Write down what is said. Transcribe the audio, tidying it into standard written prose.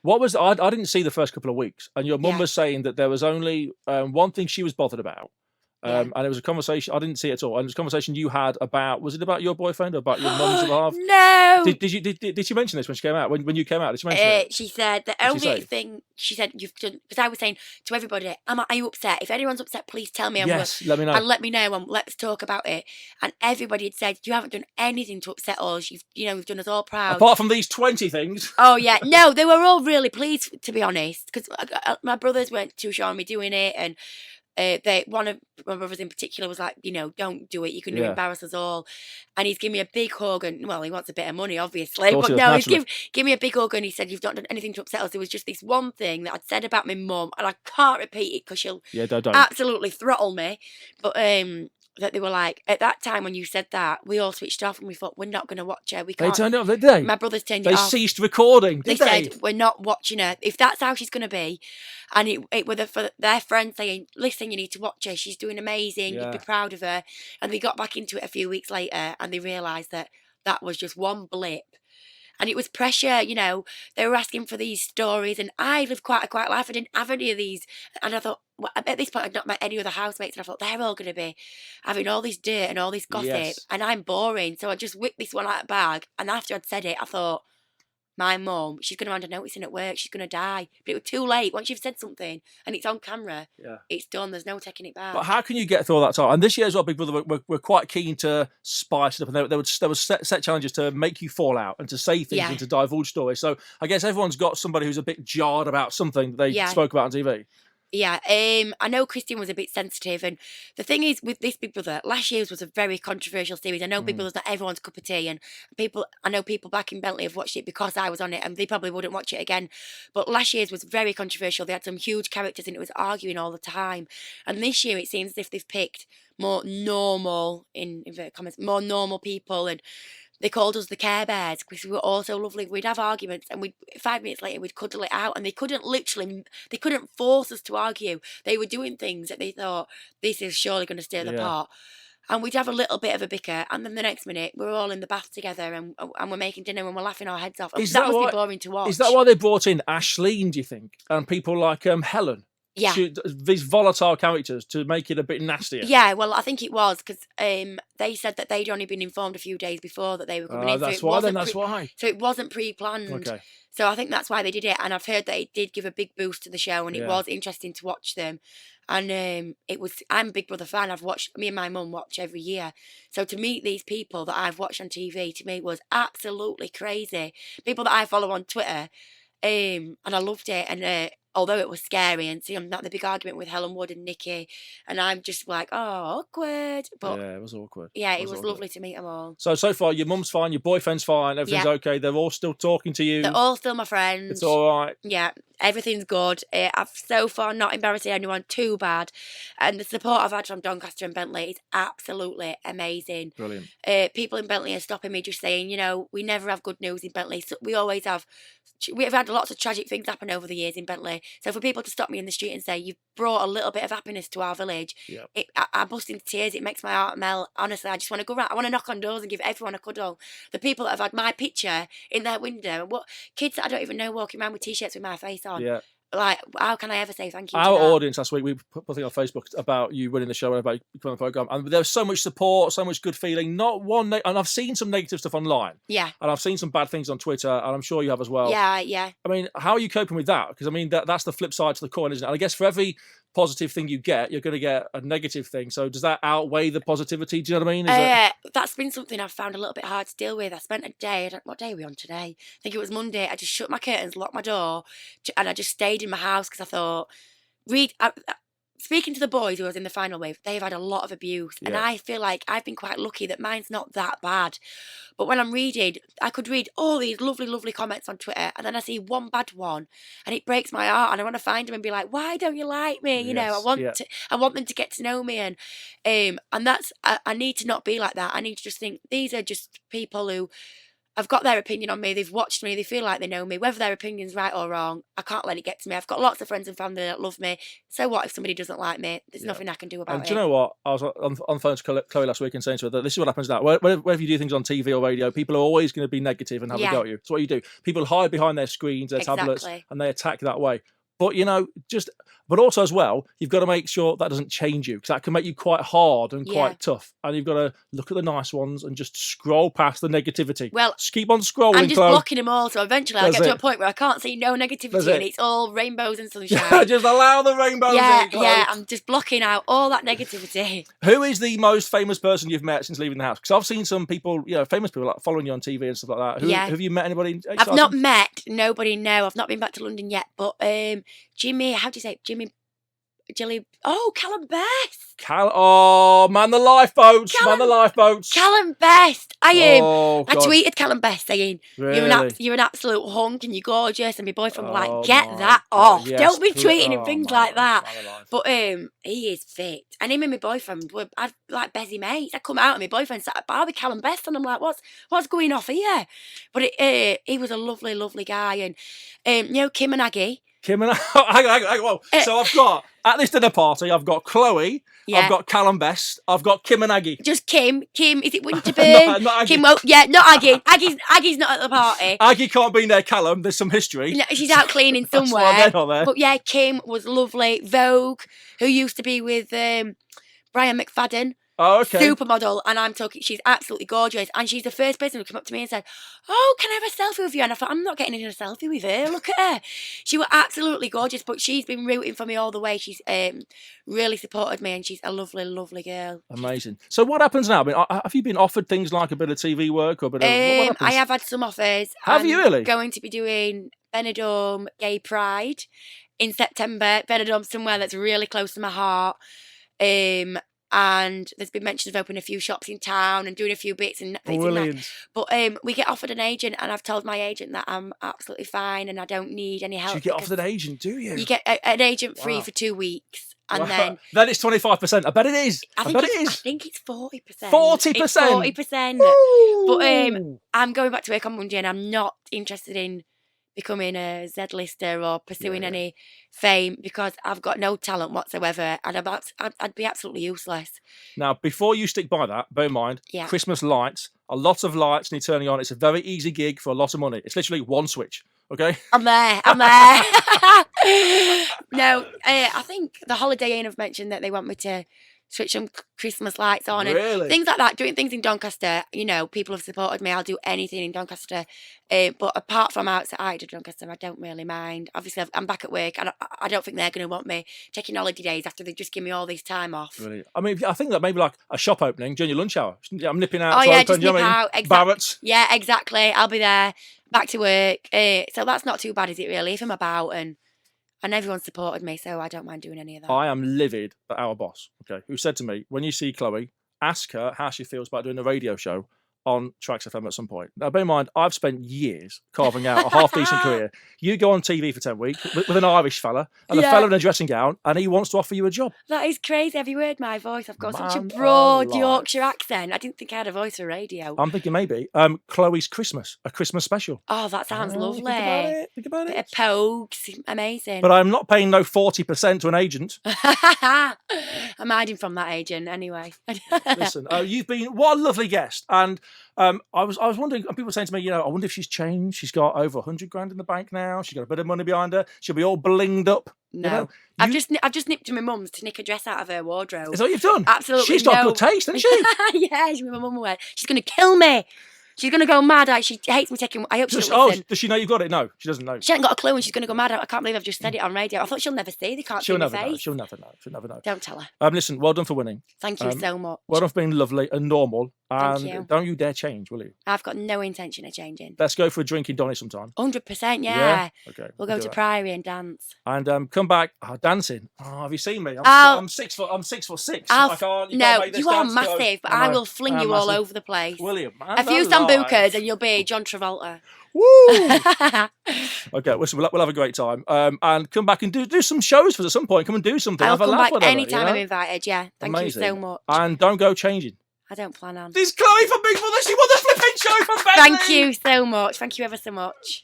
What was I didn't see the first couple of weeks, and your mum Yeah. was saying that there was only one thing she was bothered about. Yeah. And it was a conversation. I didn't see it at all. And it was a conversation you had about. Was it about your boyfriend or about your mum's other half? No. Did she mention this when she came out? When you came out, did she mention it? She said the What'd she only say? thing she said you've done, because I was saying to everybody, are you upset? If anyone's upset, please tell me. Yes, let me know. And let me know, and let's talk about it. And everybody had said you haven't done anything to upset us. You've done us all proud. Apart from these 20 things. Oh yeah, no, they were all really pleased, to be honest, because my brothers weren't too sure on me doing it, and one of my brothers in particular was like, don't do it. You're going to embarrass us all. And he's given me a big hug, and well, he wants a bit of money, obviously, but no, he's give me a big hug, and he said, "You've not done anything to upset us. There was just this one thing that I'd said about my mum, and I can't repeat it because she'll don't. absolutely throttle me." But that they were like, at that time when you said that, we all switched off and we thought, we're not going to watch her. We can't. They turned it off, did they? My brothers turned it off. They ceased recording, They said, we're not watching her. If that's how she's going to be. And it was for their friends saying, listen, you need to watch her. She's doing amazing. You'd be proud of her. And they got back into it a few weeks later and they realised that was just one blip. And it was pressure, they were asking for these stories, and I lived quite a quiet life. I didn't have any of these. And I thought, well, at this point, I'd not met any other housemates, and I thought, they're all going to be having all this dirt and all this gossip, and I'm boring. So I just whipped this one out of the bag, and after I'd said it, I thought, my mum, she's going to hand a notice in at work, she's going to die. But it was too late. Once you've said something, and it's on camera, it's done, there's no taking it back. But how can you get through all that time? And this year as well, Big Brother were quite keen to spice it up, and there was set challenges to make you fall out and to say things and to divulge stories. So I guess everyone's got somebody who's a bit jarred about something that they spoke about on TV. Yeah, I know Christian was a bit sensitive, and the thing is with this Big Brother, last year's was a very controversial series. I know Big Brother's not everyone's cup of tea, and I know people back in Bentley have watched it because I was on it, and they probably wouldn't watch it again. But last year's was very controversial. They had some huge characters, and it was arguing all the time. And this year, it seems as if they've picked more normal, in inverted commas, more normal people, and they called us the Care Bears because we were all so lovely. We'd have arguments, and 5 minutes later we'd cuddle it out, and they couldn't force us to argue. They were doing things that they thought, this is surely going to stir the pot. And we'd have a little bit of a bicker, and then the next minute we're all in the bath together, and we're making dinner, and we're laughing our heads off. And that must be boring to watch. Is that why they brought in Ashleen, do you think, and people like Helen? Yeah. These volatile characters to make it a bit nastier. Yeah, well, I think it was because they said that they'd only been informed a few days before that they were coming in. That's so why. So it wasn't pre-planned. Okay. So I think that's why they did it. And I've heard that it did give a big boost to the show, and it was interesting to watch them. And I'm a Big Brother fan. Me and my mum watch every year. So to meet these people that I've watched on TV, to me, was absolutely crazy. People that I follow on Twitter. And I loved it. And although it was scary, and see, I'm not the big argument with Helen Wood and Nikki, and I'm just like, oh, awkward. But yeah, it was awkward. Yeah, it was lovely to meet them all. So far, your mum's fine, your boyfriend's fine, everything's okay. They're all still talking to you. They're all still my friends. It's all right. Yeah, everything's good. I've so far not embarrassed anyone too bad, and the support I've had from Doncaster and Bentley is absolutely amazing. Brilliant. People in Bentley are stopping me, just saying, we never have good news in Bentley. So we always have. We've had lots of tragic things happen over the years in Bentley. So for people to stop me in the street and say, you've brought a little bit of happiness to our village, I bust into tears. It makes my heart melt. Honestly, I just want to go around. I want to knock on doors and give everyone a cuddle. The people that have had my picture in their window, kids that I don't even know walking around with T-shirts with my face on. Yeah. Like, how can I ever say thank you Our to that? audience last week, we put a thing on Facebook about you winning the show and about you coming on the programme, and there was so much support, so much good feeling. Not one, and I've seen some negative stuff online. Yeah. And I've seen some bad things on Twitter, and I'm sure you have as well. Yeah. I mean, how are you coping with that? Because, I mean, that's the flip side to the coin, isn't it? And I guess for every positive thing you get, you're going to get a negative thing. So does that outweigh the positivity? Do you know what I mean? That's been something I've found a little bit hard to deal with. I spent a day, what day are we on today? I think it was Monday. I just shut my curtains, locked my door, and I just stayed in my house because I thought, speaking to the boys who was in the final wave, they've had a lot of abuse. Yeah. And I feel like I've been quite lucky that mine's not that bad. But when I'm reading, I could read all these lovely, lovely comments on Twitter, and then I see one bad one, and it breaks my heart, and I want to find them and be like, why don't you like me? You know, I want them to get to know me, and that's, I need to not be like that. I need to just think, these are just people who I've got their opinion on me. They've watched me. They feel like they know me. Whether their opinion's right or wrong, I can't let it get to me. I've got lots of friends and family that love me. So what if somebody doesn't like me? There's nothing I can do about it. And do you know what? I was on the phone to Chloe last week and saying to her that this is what happens now. Whenever you do things on TV or radio, people are always going to be negative and have a go at you. It's what you do. People hide behind their screens, their tablets, and they attack that way. But, but also as well, you've got to make sure that doesn't change you, because that can make you quite hard and quite tough. And you've got to look at the nice ones and just scroll past the negativity. Well, just keep on scrolling, I'm just blocking them all, so eventually I'll get to a point where I can't see no negativity and it's all rainbows and sunshine. Just allow the rainbows in. Yeah, I'm just blocking out all that negativity. Who is the most famous person you've met since leaving the house? Because I've seen some people, famous people like following you on TV and stuff like that. Have you met anybody exciting? I've not met nobody, no. I've not been back to London yet, but Jimmy, how do you say it? Callum Best. Man the lifeboats. Callum Best. I God. tweeted Callum Best saying, really? you're an absolute hunk and you're gorgeous, and my boyfriend was like, get that off. Yes, don't be tweeting him things like that. God. But he is fit. And him and my boyfriend were like busy mates. I come out and my boyfriend sat at a bar with Callum Best, and I'm like, what's going off here? But he was a lovely, lovely guy. And Kim and Aggie. Hang on. So I've got, at this dinner party, I've got Chloe, I've got Callum Best, I've got Kim and Aggie. Just Kim, is it Winterburn? not Aggie. Kim, not Aggie. Aggie's not at the party. Aggie can't be there, Callum, there's some history. No, she's out cleaning somewhere. That's why they're not there. But yeah, Kim was lovely. Vogue, who used to be with Brian McFadden. Oh, okay. Supermodel, and I'm talking, she's absolutely gorgeous, and she's the first person who came up to me and said, "Oh, can I have a selfie with you?" And I thought, I'm not getting in a selfie with her. Look at her. She was absolutely gorgeous, but she's been rooting for me all the way. She's really supported me, and she's a lovely, lovely girl. Amazing. So what happens now? I mean, have you been offered things like a bit of TV work or a bit of? What I have had some offers. Have you really? Going to be doing Benidorm Gay Pride in September. Benidorm, somewhere that's really close to my heart. And there's been mentions of opening a few shops in town and doing a few bits and things like that. But we get offered an agent, and I've told my agent that I'm absolutely fine and I don't need any help. So you get offered an agent, do you? You get an agent free for 2 weeks. And then it's 25%. I bet it is. I think it's 40%. 40%. 40%. But I'm going back to work on Monday, and I'm not interested in becoming a Z-lister or pursuing any fame, because I've got no talent whatsoever, and I'd be absolutely useless. Now, before you stick by that, bear in mind, Christmas lights, a lot of lights need turning on. It's a very easy gig for a lot of money. It's literally one switch, okay? I'm there. No, I think the Holiday Inn have mentioned that they want me to switch some Christmas lights on and things like that. Doing things in Doncaster, people have supported me. I'll do anything in Doncaster. But apart from outside of Doncaster, I don't really mind. Obviously, I'm back at work, and I don't think they're going to want me taking holiday days after they just give me all this time off. Really? I mean, I think that maybe like a shop opening during your lunch hour. I'm nipping out. Just nip out. Exactly. Barrett's. Yeah, exactly. I'll be there, back to work. So that's not too bad, is it really? If I'm about and everyone supported me, so I don't mind doing any of that. I am livid at our boss, who said to me, when you see Chloe, ask her how she feels about doing a radio show on Trax FM at some point. Now, bear in mind, I've spent years carving out a half-decent career. You go on TV for 10 weeks with an Irish fella, and a fella in a dressing gown, and he wants to offer you a job. That is crazy. Have you heard my voice? I've got such a broad Yorkshire accent. I didn't think I had a voice for radio. I'm thinking maybe Chloe's Christmas, a Christmas special. Oh, that sounds lovely. Think about it. Bit of pogues. Amazing. But I'm not paying no 40% to an agent. I'm hiding from that agent anyway. Listen, you've been what a lovely guest, and I was wondering. People were saying to me, I wonder if she's changed. She's got over 100 grand in the bank now. She's got a bit of money behind her. She'll be all blinged up. No, I've just nipped to my mum's to nick a dress out of her wardrobe. Is that what you've done? Absolutely. She's got good taste, hasn't she? Yeah, my mum went, she's going to kill me. She's going to go mad. She hates me taking... I hope she doesn't listen. Does she know you've got it? No, she doesn't know. She hasn't got a clue, and she's going to go mad. I can't believe I've just said it on radio. I thought she'll never see. They can't see my face. She'll never know. She'll never know. Don't tell her. Listen, well done for winning. Thank you so much. Well done for being lovely and normal. Thank you. Don't you dare change, will you? I've got no intention of changing. Let's go for a drink in Donny sometime. 100%, yeah. Okay. We'll go to Priory and dance. And come back dancing. Oh, have you seen me? I'm 6 foot. I'm 6'6". You are massive, but I will fling you all over the place. Will you? A few sambucas and you'll be John Travolta. Woo! Okay, listen, we'll have a great time. And come back and do some shows for us at some point. Come and do something. I'll have a come laugh back anytime I'm invited, yeah. Thank you so much. And don't go changing. I don't plan on. This is Chloe from Big Brother. She won the flipping show from Bentley. Thank you so much. Thank you ever so much.